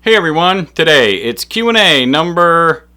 Hey everyone, today it's Q&A number...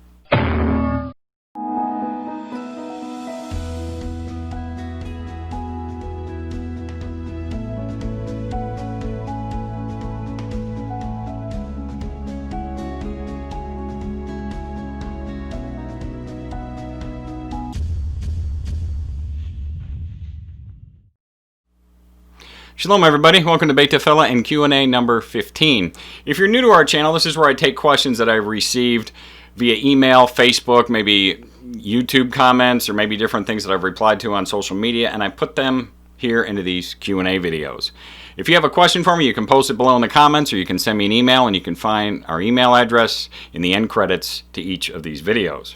Shalom everybody, welcome to Beit Tefillah and Q&A number 15. If you're new to our channel, this is where I take questions that I've received via email, Facebook, maybe YouTube comments, or maybe different things that I've replied to on social media, and I put them here into these Q&A videos. If you have a question for me, you can post it below in the comments, or you can send me an email, and you can find our email address in the end credits to each of these videos.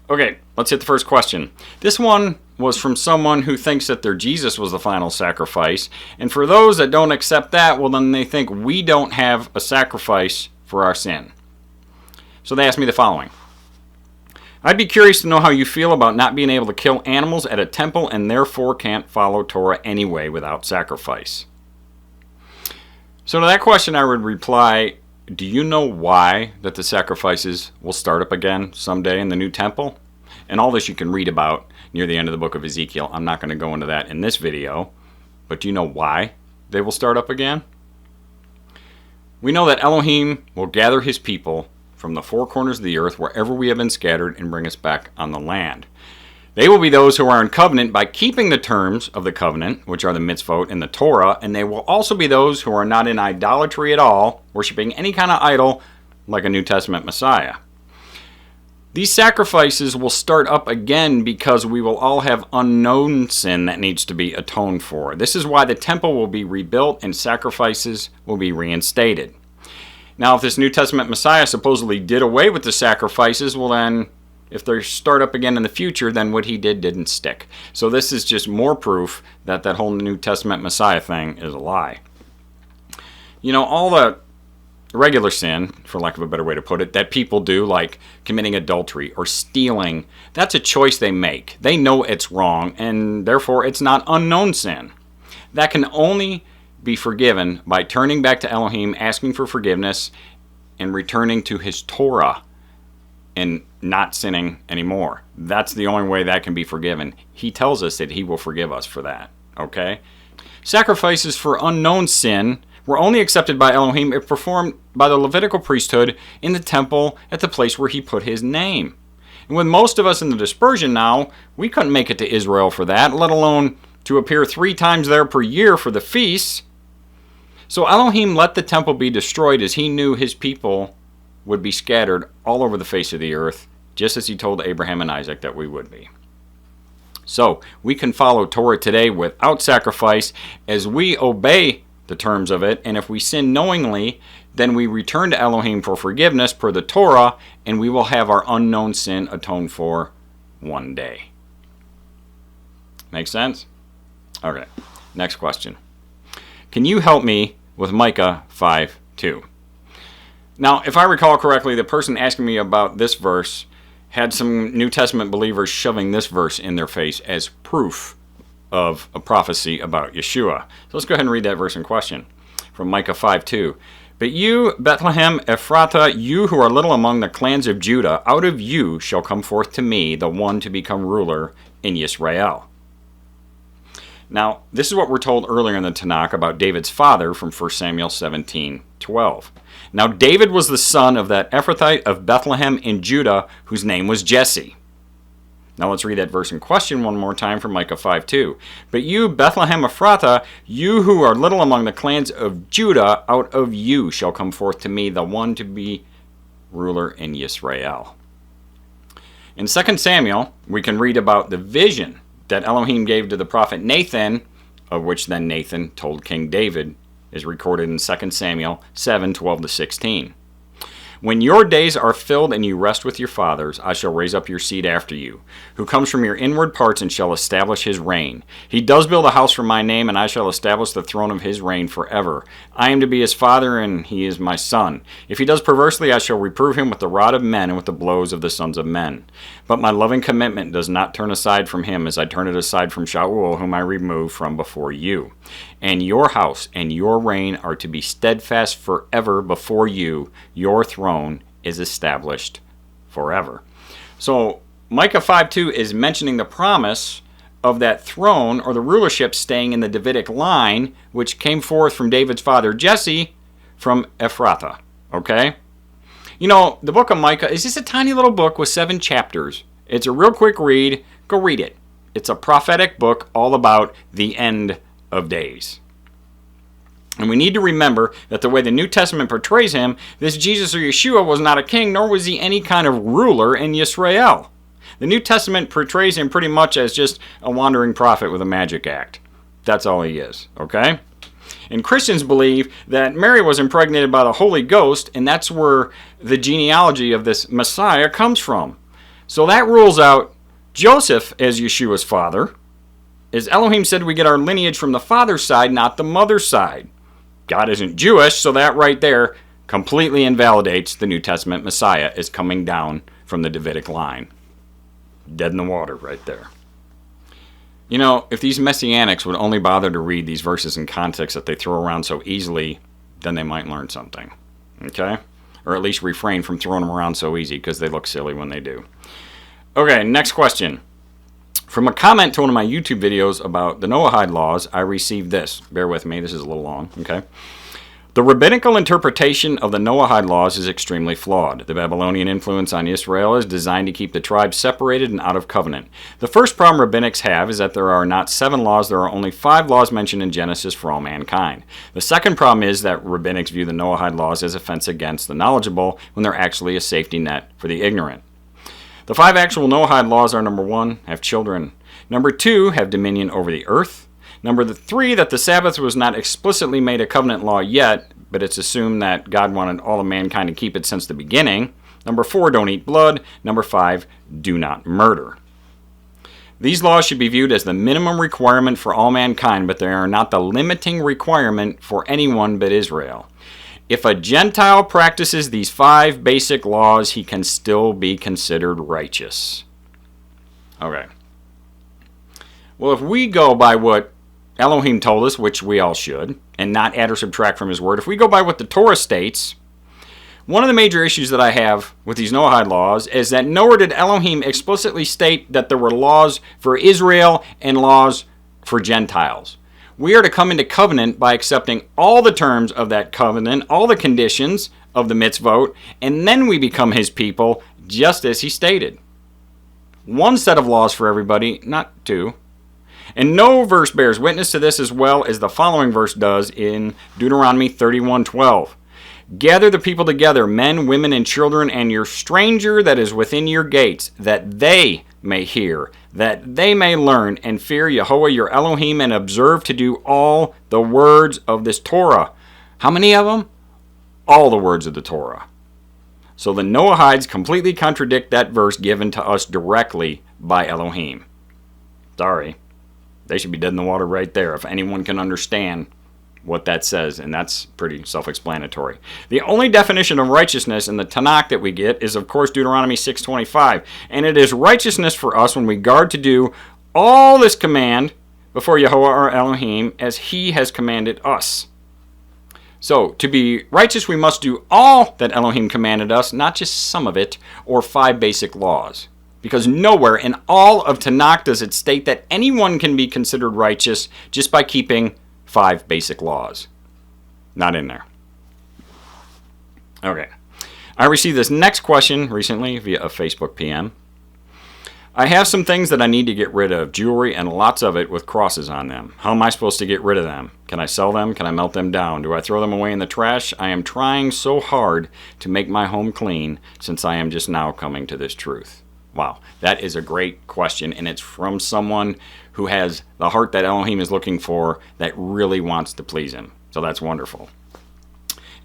Okay, let's hit the first question. This one was from someone who thinks that their Jesus was the final sacrifice. And for those that don't accept that, well, then they think we don't have a sacrifice for our sin. So they asked me the following. I'd be curious to know how you feel about not being able to kill animals at a temple and therefore can't follow Torah anyway without sacrifice. So to that question, I would reply, do you know why that the sacrifices will start up again someday in the new temple? And all this you can read about near the end of the book of Ezekiel. I'm not going to go into that in this video, but do you know why they will start up again? We know that Elohim will gather his people from the four corners of the earth wherever we have been scattered and bring us back on the land. They will be those who are in covenant by keeping the terms of the covenant, which are the mitzvot and the Torah, and they will also be those who are not in idolatry at all, worshiping any kind of idol like a New Testament Messiah. These sacrifices will start up again because we will all have unknown sin that needs to be atoned for. This is why the temple will be rebuilt and sacrifices will be reinstated. Now, if this New Testament Messiah supposedly did away with the sacrifices, well then, if they start up again in the future, then what he did didn't stick. So this is just more proof that that whole New Testament Messiah thing is a lie. You know, all the regular sin, for lack of a better way to put it, that people do, like committing adultery or stealing, that's a choice they make. They know it's wrong, and therefore it's not unknown sin. That can only be forgiven by turning back to Elohim, asking for forgiveness, and returning to his Torah and not sinning anymore. That's the only way that can be forgiven. He tells us that he will forgive us for that, okay? Sacrifices for unknown sin were only accepted by Elohim if performed by the Levitical priesthood in the temple at the place where he put his name. And with most of us in the dispersion now, we couldn't make it to Israel for that, let alone to appear 3 times there per year for the feasts. So Elohim let the temple be destroyed as he knew his people would be scattered all over the face of the earth, just as he told Abraham and Isaac that we would be. So we can follow Torah today without sacrifice as we obey the terms of it, and if we sin knowingly, then we return to Elohim for forgiveness per the Torah, and we will have our unknown sin atoned for one day. Make sense? Okay, next question. Can you help me with Micah 5:2? Now, if I recall correctly, the person asking me about this verse had some New Testament believers shoving this verse in their face as proof of a prophecy about Yeshua. So let's go ahead and read that verse in question from Micah 5:2. But you, Bethlehem Ephrathah, you who are little among the clans of Judah, out of you shall come forth to me the one to become ruler in yisra'el. Now, this is what we're told earlier in the Tanakh about David's father from 1 Samuel 17:12. Now, David was the son of that Ephrathite of Bethlehem in Judah, whose name was Jesse. Now let's read that verse in question one more time from Micah 5:2. But you, Bethlehem Ephrathah, you who are little among the clans of Judah, out of you shall come forth to me the one to be ruler in Yisrael. In 2 Samuel, we can read about the vision that Elohim gave to the prophet Nathan, of which then Nathan told King David, is recorded in 2 Samuel 7:12-16. When your days are filled and you rest with your fathers, I shall raise up your seed after you, who comes from your inward parts and shall establish his reign. He does build a house for my name, and I shall establish the throne of his reign forever. I am to be his father, and he is my son. If he does perversely, I shall reprove him with the rod of men and with the blows of the sons of men. But my loving commitment does not turn aside from him, as I turn it aside from Shaul, whom I remove from before you. And your house and your reign are to be steadfast forever before you. Your throne is established forever. So Micah 5:2 is mentioning the promise of that throne or the rulership staying in the Davidic line, which came forth from David's father Jesse from Ephrathah. Okay? You know, the book of Micah is just a tiny little book with 7 chapters. It's a real quick read. Go read it. It's a prophetic book all about the end of days. And we need to remember that the way the New Testament portrays him, this Jesus or Yeshua was not a king, nor was he any kind of ruler in yisra'el. The New Testament portrays him pretty much as just a wandering prophet with a magic act. That's all he is, okay? And Christians believe that Mary was impregnated by the Holy Ghost, and that's where the genealogy of this Messiah comes from. So that rules out Joseph as Yeshua's father. As Elohim said, we get our lineage from the father's side, not the mother's side. God isn't Jewish, so that right there completely invalidates the New Testament Messiah is coming down from the Davidic line. Dead in the water right there. You know, if these messianics would only bother to read these verses in context that they throw around so easily, then they might learn something. Okay? Or at least refrain from throwing them around so easy, because they look silly when they do. Okay, next question. From a comment to one of my YouTube videos about the Noahide laws, I received this. Bear with me, this is a little long, okay? The rabbinical interpretation of the Noahide laws is extremely flawed. The Babylonian influence on Israel is designed to keep the tribes separated and out of covenant. The first problem rabbinics have is that there are not 7 laws, there are only 5 laws mentioned in Genesis for all mankind. The second problem is that rabbinics view the Noahide laws as offense against the knowledgeable when they're actually a safety net for the ignorant. The 5 actual Noahide laws are: number 1, have children. Number 2, have dominion over the earth. Number 3, that the Sabbath was not explicitly made a covenant law yet, but it's assumed that God wanted all of mankind to keep it since the beginning. Number 4, don't eat blood. Number 5, do not murder. These laws should be viewed as the minimum requirement for all mankind, but they are not the limiting requirement for anyone but Israel. If a Gentile practices these 5 basic laws, he can still be considered righteous. Okay. Well, if we go by what Elohim told us, which we all should, and not add or subtract from his word, if we go by what the Torah states, one of the major issues that I have with these Noahide laws is that nowhere did Elohim explicitly state that there were laws for Israel and laws for Gentiles. We are to come into covenant by accepting all the terms of that covenant, all the conditions of the mitzvot, and then we become his people, just as he stated. 1 set of laws for everybody, not 2. And no verse bears witness to this as well as the following verse does in Deuteronomy 31:12. Gather the people together, men, women, and children, and your stranger that is within your gates, that they may hear, that they may learn, and fear Yehovah your Elohim, and observe to do all the words of this Torah. How many of them? All the words of the Torah. So the Noahides completely contradict that verse given to us directly by Elohim. Sorry. They should be dead in the water right there if anyone can understand what that says, and that's pretty self-explanatory. The only definition of righteousness in the Tanakh that we get is, of course, Deuteronomy 6:25, and it is righteousness for us when we guard to do all this command before Yehovah our Elohim as he has commanded us. So, to be righteous, we must do all that Elohim commanded us, not just some of it, or 5 basic laws. Because nowhere in all of Tanakh does it state that anyone can be considered righteous just by keeping 5 basic laws. Not in there. Okay. I received this next question recently via a Facebook PM. I have some things that I need to get rid of, jewelry and lots of it with crosses on them. How am I supposed to get rid of them? Can I sell them? Can I melt them down? Do I throw them away in the trash? I am trying so hard to make my home clean since I am just now coming to this truth. Wow, that is a great question, and it's from someone who has the heart that Elohim is looking for that really wants to please him. So that's wonderful.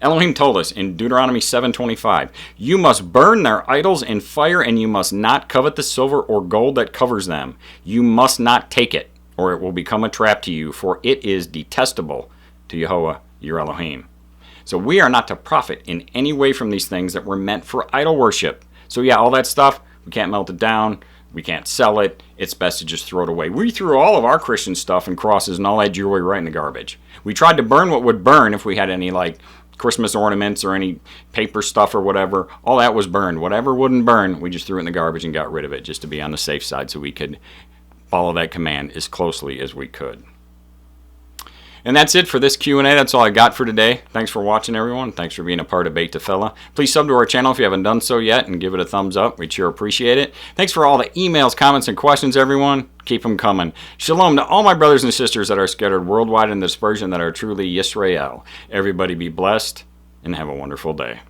Elohim told us in Deuteronomy 7:25, "You must burn their idols in fire, and you must not covet the silver or gold that covers them. You must not take it, or it will become a trap to you, for it is detestable to Yehovah your Elohim." So we are not to profit in any way from these things that were meant for idol worship. So yeah, all that stuff, we can't melt it down. We can't sell it. It's best to just throw it away. We threw all of our Christian stuff and crosses and all that jewelry right in the garbage. We tried to burn what would burn if we had any like Christmas ornaments or any paper stuff or whatever. All that was burned. Whatever wouldn't burn, we just threw it in the garbage and got rid of it just to be on the safe side so we could follow that command as closely as we could. And that's it for this Q&A. That's all I got for today. Thanks for watching, everyone. Thanks for being a part of Beit Tefillah. Please sub to our channel if you haven't done so yet and give it a thumbs up. We'd sure appreciate it. Thanks for all the emails, comments, and questions, everyone. Keep them coming. Shalom to all my brothers and sisters that are scattered worldwide in the dispersion that are truly yisra'el. Everybody be blessed and have a wonderful day.